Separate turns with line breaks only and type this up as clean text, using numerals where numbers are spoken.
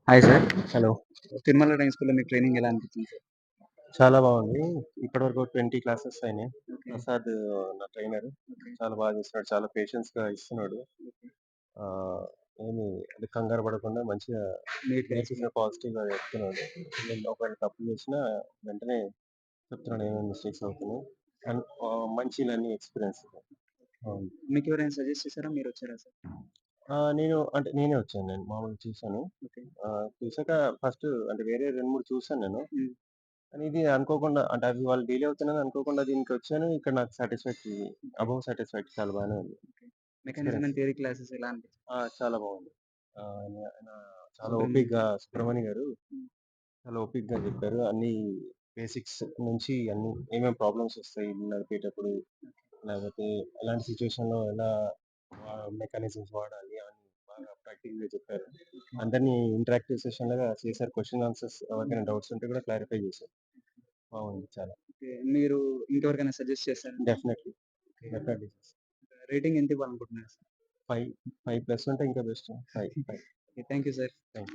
Hi sir.
Hello.
Tirumala dance స్కూల్‌లో మీకు training ఎలా అనిపించింది సార్?
చాలా బాగుంది. ఇప్పటివరకు 20 క్లాసెస్ అయినాయి.
ఓకే.
ప్రసాద్ నా ట్రైనర్.
ఓకే.
చాలా బాగా చేస్తున్నాడు. చాలా పేషెన్స్‌గా ఇస్తున్నాడు.
ఓకే.
ఆహ్, ఏమి అంటే కంగారు పడకుండా మంచిగా
నీట్‌గా
నేర్పించిన
ఎక్స్‌ప్లెయిన్.
పాజిటివ్‌గా చెప్తున్నాడు. నేను ఒకవేళ తప్పు చేసినా వెంటనే చెప్తున్నాడు ఏమేమి మిస్టేక్స్ అవుతున్నాయి. అండ్ మంచి లెర్నింగ్ ఎక్స్‌పీరియన్స్. అవును.
మీకెవరైనా సజెస్ట్ చేసారా? మీరొచ్చారా సార్?
నేనే వచ్చాను. నేను మామూలుగా చూసాను.
ఓకే.
చూసాక ఫస్ట్ అంటే వేరే 2, 3 చూసాను నేను.
హ్మ్.
కానీ ఇది అనుకోకుండా అంటే అవి వాళ్ళు డిలే అవుతున్నాయని అనుకోకుండా దీనికొచ్చాను. ఇక్కడ నాకు
ఓకే.
అబోవ్ సాటిస్ఫాక్టరీ చాలా బానే ఉంది.
Okay. Mechanism
experience.
And theory classes ఎలా అనిపించాయి?
చాలా బాగుంది. ఆయన చాలా
సుబ్రహ్మణ్యం.
ఓపికగా సుబ్రహ్మణ్య గారు
హ్మ్.
చాలా ఓపికగా చెప్పారు. అన్నీ బేసిక్స్ నుంచి అన్నీ ఏమేం ప్రాబ్లమ్స్ వస్తాయి ఇల్లు నడిపేటప్పుడు, లేకపోతే ఎలాంటి సిట్యుయేషన్‌లో ఎలా మెకానిజమ్స్ వాడాలి అవన్నీ బాగా ప్రాక్టికల్‌గా చెప్పారు.
ఓకే.
అందరిని ఇంటరాక్టివ్ సెషన్ లాగా చేశారు. క్వెషన్ ఆన్సర్స్
హ్మ్.
ఎవరికైనా డౌట్స్ ఉంటే కూడా క్లారిఫై చేశారు. బాగుంది చాలా.
ఓకే. మీరు ఇంకెవరికైనా సజెస్ట్ చేస్తారా?
డెఫినైట్‌లీ.
ఓకే.
డెఫినైట్‌లీ.
రేటింగ్ ఎంత ఇవ్వాలనుకుంటున్నారు సార్?
5, 5 ప్లస్ ఉంటే ఇంకా best. 5, 5.
Okay. Thank you sir.
Thank you.